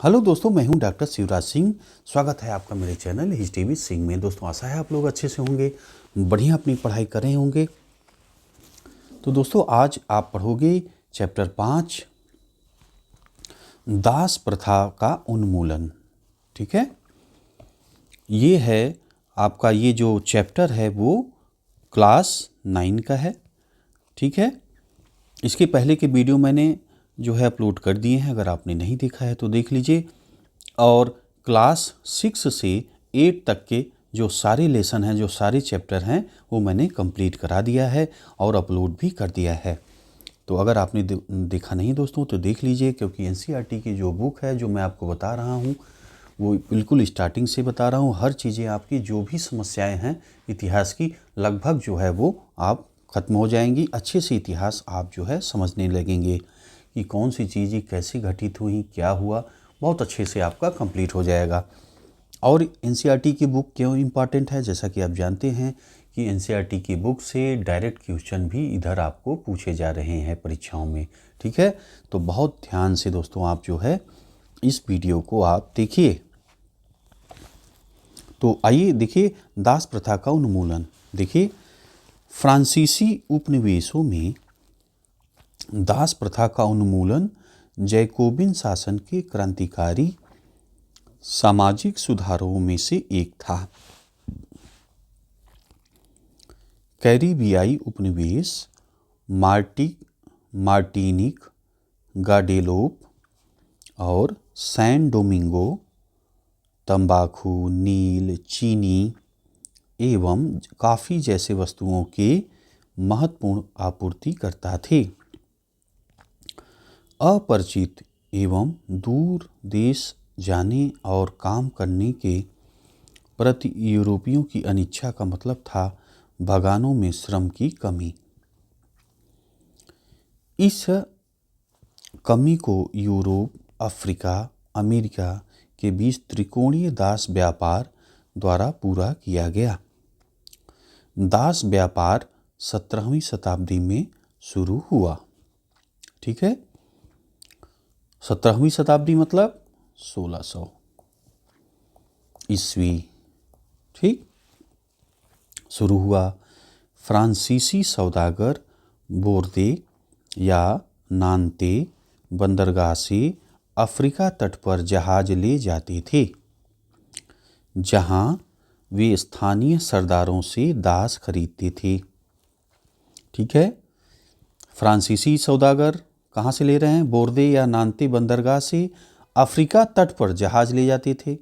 Hello दोस्तों, मैं हूं डॉक्टर शिवराज सिंह। स्वागत है आपका मेरे चैनल हिस्ट्री सिंह में। दोस्तों, आशा है आप लोग अच्छे से होंगे, बढ़िया अपनी पढ़ाई कर रहे होंगे। तो दोस्तों, आज आप पढ़ोगे चैप्टर 5, दास प्रथा का उन्मूलन। ठीक है, ये है आपका ये जो चैप्टर है वो क्लास 9 का है। ठीक है, इसके पहले के वीडियो मैंने जो है अपलोड कर दिए हैं, अगर आपने नहीं देखा है तो देख लीजिए। और क्लास 6 से 8 तक के जो सारे लेसन हैं, जो सारे चैप्टर हैं, वो मैंने कंप्लीट करा दिया है और अपलोड भी कर दिया है। तो अगर आपने देखा नहीं दोस्तों तो देख लीजिए, क्योंकि एनसीईआरटी की जो बुक है जो मैं आपको बता रहा हूँ वो बिल्कुल स्टार्टिंग से बता रहा हूँ। हर चीज़ें आपकी जो भी समस्याएं हैं इतिहास की, लगभग जो है वो आप ख़त्म हो जाएंगी। अच्छे से इतिहास आप जो है समझने लगेंगे कि कौन सी चीज़ें कैसे घटित हुई, क्या हुआ, बहुत अच्छे से आपका कंप्लीट हो जाएगा। और एनसीईआरटी की बुक क्यों इम्पॉर्टेंट है, जैसा कि आप जानते हैं कि एनसीईआरटी की बुक से डायरेक्ट क्वेश्चन भी इधर आपको पूछे जा रहे हैं परीक्षाओं में। ठीक है, तो बहुत ध्यान से दोस्तों आप जो है इस वीडियो को आप देखिए। तो आइए देखिए, दास प्रथा का उन्मूलन। देखिए, फ्रांसीसी उपनिवेशों में दास प्रथा का उन्मूलन जैकोबिन शासन के क्रांतिकारी सामाजिक सुधारों में से एक था। कैरिबियाई उपनिवेश मार्टिनिक, गाडेलोप और सैन डोमिंगो तंबाकू, नील, चीनी एवं कॉफ़ी जैसे वस्तुओं के महत्वपूर्ण आपूर्तिकर्ता थे। अपरिचित एवं दूर देश जाने और काम करने के प्रति यूरोपियों की अनिच्छा का मतलब था बागानों में श्रम की कमी। इस कमी को यूरोप, अफ्रीका, अमेरिका के बीच त्रिकोणीय दास व्यापार द्वारा पूरा किया गया। दास व्यापार 17वीं शताब्दी में शुरू हुआ। ठीक है, 17वीं शताब्दी मतलब 1600 ईस्वी। ठीक, शुरू हुआ। फ्रांसीसी सौदागर बोर्दे या नान्ते बंदरगाह से अफ्रीका तट पर जहाज ले जाते थे, जहां वे स्थानीय सरदारों से दास खरीदते थे। ठीक है, फ्रांसीसी सौदागर कहाँ से ले रहे हैं? बोर्दे या नान्ते बंदरगाह से अफ्रीका तट पर जहाज ले जाते थे,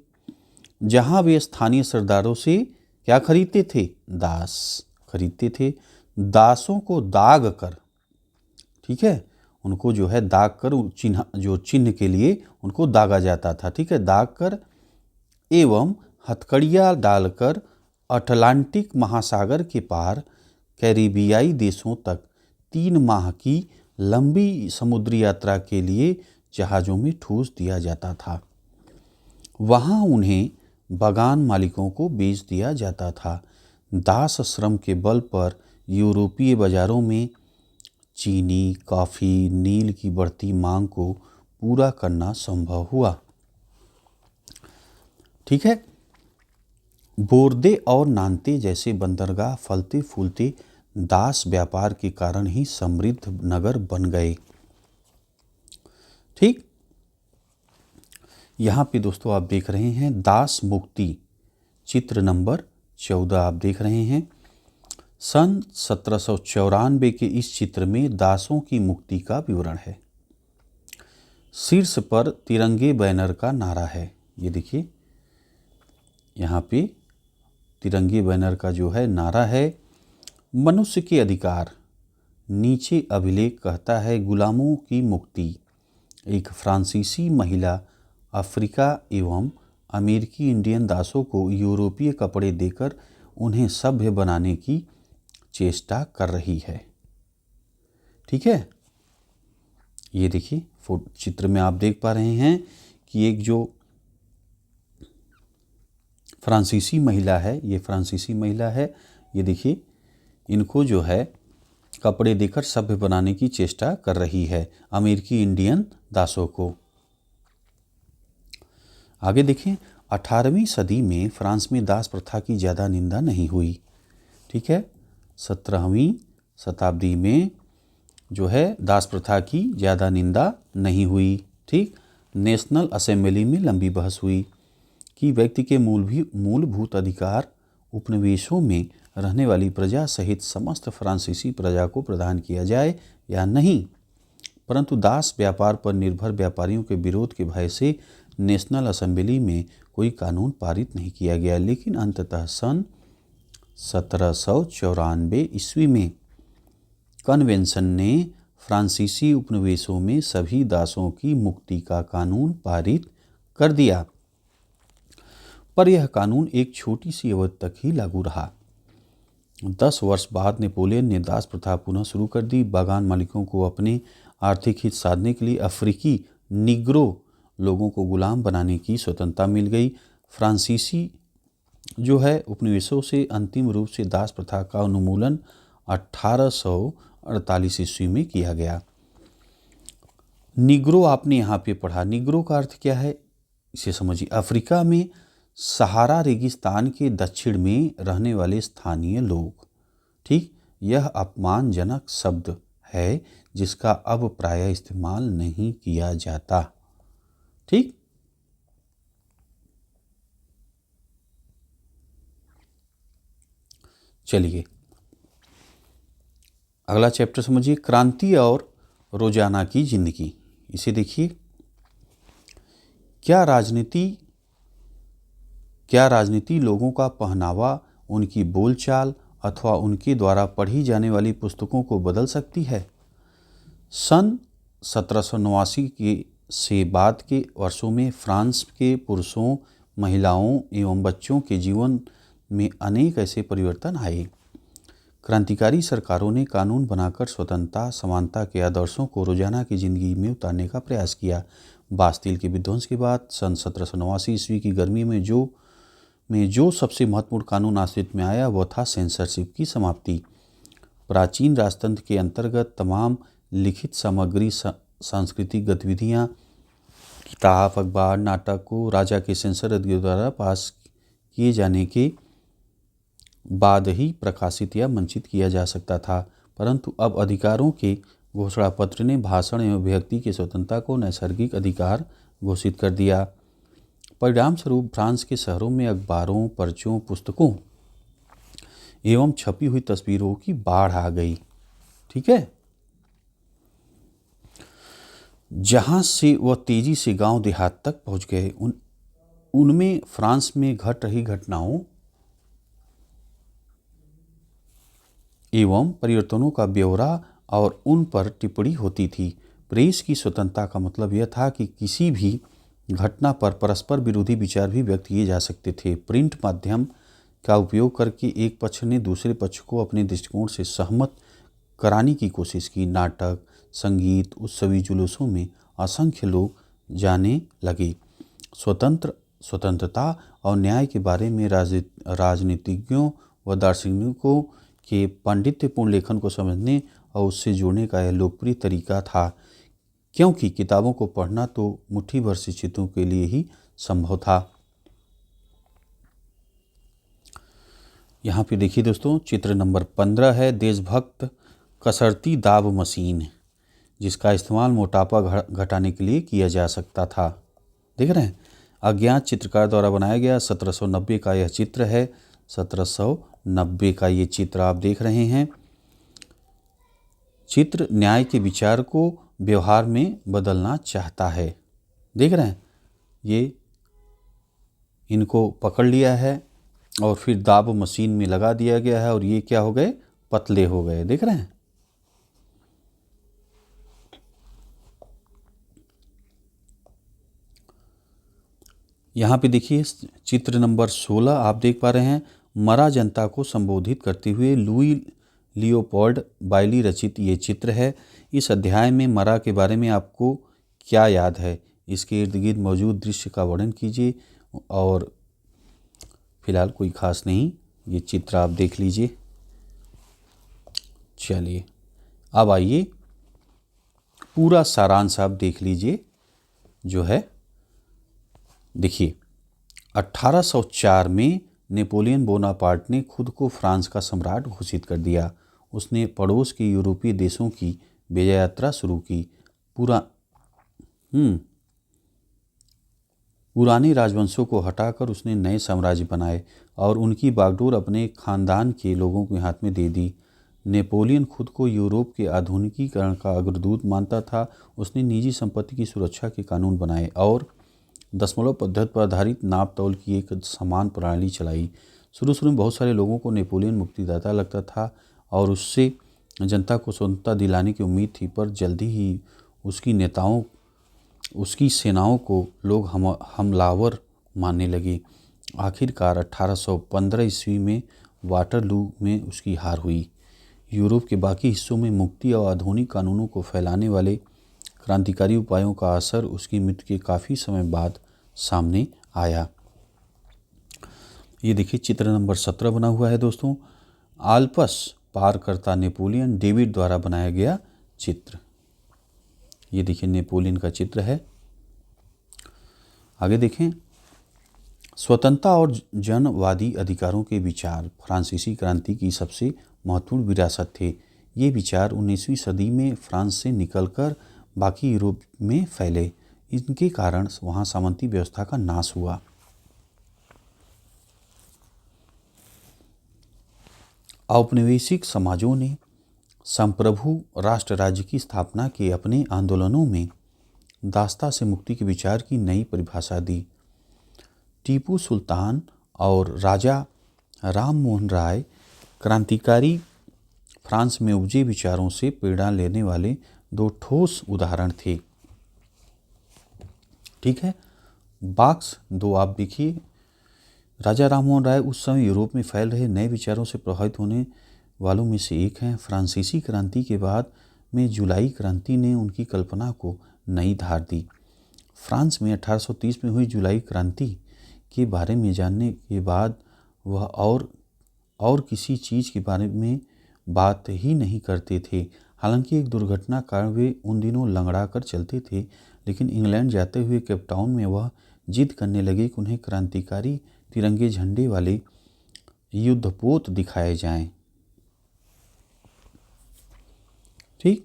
जहां वे स्थानीय सरदारों से क्या खरीदते थे? दास खरीदते थे। दासों को दाग कर, ठीक है, उनको जो है दाग कर, चिन्ह के लिए उनको दागा जाता था। ठीक है, दाग कर एवं हथकड़ियाँ डालकर अटलांटिक महासागर के पार कैरिबियाई देशों तक 3 माह की लंबी समुद्री यात्रा के लिए जहाज़ों में ठूस दिया जाता था। वहाँ उन्हें बागान मालिकों को बेच दिया जाता था। दास श्रम के बल पर यूरोपीय बाज़ारों में चीनी, कॉफ़ी, नील की बढ़ती मांग को पूरा करना संभव हुआ। ठीक है, बोर्दे और नान्ते जैसे बंदरगाह फलते फूलते दास व्यापार के कारण ही समृद्ध नगर बन गए। ठीक, यहाँ पे दोस्तों आप देख रहे हैं दास मुक्ति, चित्र नंबर 14 आप देख रहे हैं। सन 1794 के इस चित्र में दासों की मुक्ति का विवरण है। शीर्ष पर तिरंगे बैनर का नारा है। ये देखिए, यहाँ पे तिरंगे बैनर का जो है नारा है, मनुष्य के अधिकार। नीचे अभिलेख कहता है, गुलामों की मुक्ति। एक फ्रांसीसी महिला अफ्रीका एवं अमेरिकी इंडियन दासों को यूरोपीय कपड़े देकर उन्हें सभ्य बनाने की चेष्टा कर रही है। ठीक है, ये देखिए चित्र में आप देख पा रहे हैं कि एक जो फ्रांसीसी महिला है, ये फ्रांसीसी महिला है, ये देखिए इनको जो है कपड़े देकर सभ्य बनाने की चेष्टा कर रही है अमेरिकी इंडियन दासों को। आगे देखें, 18वीं सदी में फ्रांस में दास प्रथा की ज़्यादा निंदा नहीं हुई। ठीक है, 17वीं शताब्दी में जो है दास प्रथा की ज़्यादा निंदा नहीं हुई। ठीक, नेशनल असेंबली में लंबी बहस हुई कि व्यक्ति के मूलभूत अधिकार उपनिवेशों में रहने वाली प्रजा सहित समस्त फ्रांसीसी प्रजा को प्रदान किया जाए या नहीं, परंतु दास व्यापार पर निर्भर व्यापारियों के विरोध के भय से नेशनल असेंबली में कोई कानून पारित नहीं किया गया। लेकिन अंततः सन 1794 ईस्वी में कन्वेंशन ने फ्रांसीसी उपनिवेशों में सभी दासों की मुक्ति का कानून पारित कर दिया, पर यह कानून एक छोटी सी अवधि तक ही लागू रहा। 10 वर्ष बाद नेपोलियन ने दास प्रथा पुनः शुरू कर दी। बागान मालिकों को अपने आर्थिक हित साधने के लिए अफ्रीकी निग्रो लोगों को गुलाम बनाने की स्वतंत्रता मिल गई। फ्रांसीसी जो है उपनिवेशों से अंतिम रूप से दास प्रथा का उन्मूलन 1848 ईस्वी में किया गया। निग्रो आपने यहाँ पे पढ़ा, निग्रो का अर्थ क्या है इसे समझिए। अफ्रीका में सहारा रेगिस्तान के दक्षिण में रहने वाले स्थानीय लोग। ठीक, यह अपमानजनक शब्द है जिसका अब प्रायः इस्तेमाल नहीं किया जाता। ठीक, चलिए अगला चैप्टर समझिए, क्रांति और रोजाना की जिंदगी। इसे देखिए, क्या राजनीति लोगों का पहनावा, उनकी बोलचाल अथवा उनके द्वारा पढ़ी जाने वाली पुस्तकों को बदल सकती है? सन 1789 के से बाद के वर्षों में फ्रांस के पुरुषों, महिलाओं एवं बच्चों के जीवन में अनेक ऐसे परिवर्तन आए। क्रांतिकारी सरकारों ने कानून बनाकर स्वतंत्रता, समानता के आदर्शों को रोजाना की जिंदगी में उतारने का प्रयास किया। बास्तिल के विध्वंस के बाद सन 1789 ईस्वी की गर्मी में जो सबसे महत्वपूर्ण कानून अस्तित्व में आया वह था सेंसरशिप की समाप्ति। प्राचीन राजतंत्र के अंतर्गत तमाम लिखित सामग्री, सांस्कृतिक गतिविधियाँ, किताब, अखबार, नाटक को राजा के सेंसर अधिकारियों द्वारा पास किए जाने के बाद ही प्रकाशित या मंचित किया जा सकता था। परंतु अब अधिकारों के घोषणा पत्र ने भाषण एवं अभिव्यक्ति की स्वतंत्रता को नैसर्गिक अधिकार घोषित कर दिया। परिणाम स्वरूप फ्रांस के शहरों में अखबारों, पर्चों, पुस्तकों एवं छपी हुई तस्वीरों की बाढ़ आ गई। ठीक है, जहां से वह तेजी से गांव देहात तक पहुंच गए। उनमें फ्रांस में घट रही घटनाओं एवं परिवर्तनों का ब्यौरा और उन पर टिप्पणी होती थी। प्रेस की स्वतंत्रता का मतलब यह था कि किसी भी घटना पर परस्पर विरोधी विचार भी व्यक्त किए जा सकते थे। प्रिंट माध्यम का उपयोग करके एक पक्ष ने दूसरे पक्ष को अपने दृष्टिकोण से सहमत कराने की कोशिश की। नाटक, संगीत, उत्सवी जुलूसों में असंख्य लोग जाने लगे। स्वतंत्रता और न्याय के बारे में राजनीतिज्ञों व दार्शनिकों के पांडित्यपूर्ण लेखन को समझने और उससे जोड़ने का यह लोकप्रिय तरीका था, क्योंकि किताबों को पढ़ना तो मुट्ठी भर शिक्षितों के लिए ही संभव था। यहाँ पे देखिए दोस्तों, चित्र नंबर 15 है देशभक्त कसरती दाब मशीन, जिसका इस्तेमाल मोटापा घटाने के लिए किया जा सकता था। देख रहे हैं, अज्ञात चित्रकार द्वारा बनाया गया 1790 का यह चित्र है। 1790 का ये चित्र आप देख रहे हैं। चित्र न्याय के विचार को व्यवहार में बदलना चाहता है। देख रहे हैं, ये इनको पकड़ लिया है और फिर दाब मशीन में लगा दिया गया है और ये क्या हो गए, पतले हो गए। देख रहे हैं, यहाँ पे देखिए चित्र नंबर 16 आप देख पा रहे हैं। मरा जनता को संबोधित करते हुए लुई लियोपोल्ड बाइली रचित ये चित्र है। इस अध्याय में मरा के बारे में आपको क्या याद है, इसके इर्द गिर्द मौजूद दृश्य का वर्णन कीजिए। और फिलहाल कोई खास नहीं, ये चित्र आप देख लीजिए। चलिए अब आइए पूरा सारांश आप देख लीजिए जो है देखिए 1804 में नेपोलियन बोनापार्ट ने खुद को फ्रांस का सम्राट घोषित कर दिया। उसने पड़ोस के यूरोपीय देशों की विजय यात्रा शुरू की। पूरा पुराने राजवंशों को हटाकर उसने नए साम्राज्य बनाए और उनकी बागडोर अपने खानदान के लोगों के हाथ में दे दी। नेपोलियन खुद को यूरोप के आधुनिकीकरण का अग्रदूत मानता था। उसने निजी संपत्ति की सुरक्षा के कानून बनाए और दशमलव पद्धति पर आधारित नाप तौल की एक समान प्रणाली चलाई। शुरू शुरू में बहुत सारे लोगों को नेपोलियन मुक्तिदाता लगता था और उससे जनता को स्वतंत्रता दिलाने की उम्मीद थी, पर जल्दी ही उसकी सेनाओं को लोग हमलावर मानने लगे। आखिरकार 1815 ईस्वी में वाटरलू में उसकी हार हुई। यूरोप के बाकी हिस्सों में मुक्ति और आधुनिक कानूनों को फैलाने वाले क्रांतिकारी उपायों का असर उसकी मृत्यु के काफ़ी समय बाद सामने आया। ये देखिए चित्र नंबर 17 बना हुआ है दोस्तों। आल्प्स पार करता नेपोलियन डेविड द्वारा बनाया गया चित्र। ये देखिए नेपोलियन का चित्र है। आगे देखें, स्वतंत्रता और जनवादी अधिकारों के विचार फ्रांसीसी क्रांति की सबसे महत्वपूर्ण विरासत थे। ये विचार 19वीं सदी में फ्रांस से निकलकर बाकी यूरोप में फैले। इनके कारण वहाँ सामंती व्यवस्था का नाश हुआ। औपनिवेशिक समाजों ने संप्रभु राष्ट्र राज्य की स्थापना के अपने आंदोलनों में दासता से मुक्ति के विचार की नई परिभाषा दी। टीपू सुल्तान और राजा राम मोहन राय क्रांतिकारी फ्रांस में उपजे विचारों से प्रेरणा लेने वाले दो ठोस उदाहरण थे। ठीक है, बॉक्स 2 आप देखिए। राजा राम मोहन राय उस समय यूरोप में फैल रहे नए विचारों से प्रभावित होने वालों में से एक हैं। फ्रांसीसी क्रांति के बाद में जुलाई क्रांति ने उनकी कल्पना को नई धार दी। फ्रांस में 1830 में हुई जुलाई क्रांति के बारे में जानने के बाद वह और किसी चीज़ के बारे में बात ही नहीं करते थे। हालांकि एक दुर्घटना कारण वे उन दिनों लंगड़ा कर चलते थे, लेकिन इंग्लैंड जाते हुए केप टाउन में वह जिद करने लगे कि उन्हें क्रांतिकारी तिरंगे झंडे वाले युद्धपोत दिखाए जाएं। ठीक,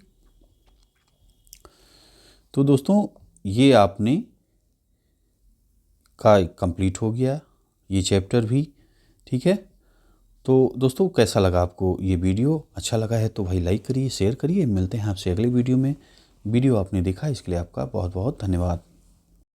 तो दोस्तों ये आपने का कंप्लीट हो गया ये चैप्टर भी। ठीक है, तो दोस्तों कैसा लगा आपको ये वीडियो? अच्छा लगा है तो भाई लाइक करिए, शेयर करिए। मिलते हैं आपसे अगले वीडियो में। वीडियो आपने देखा इसके लिए आपका बहुत बहुत धन्यवाद।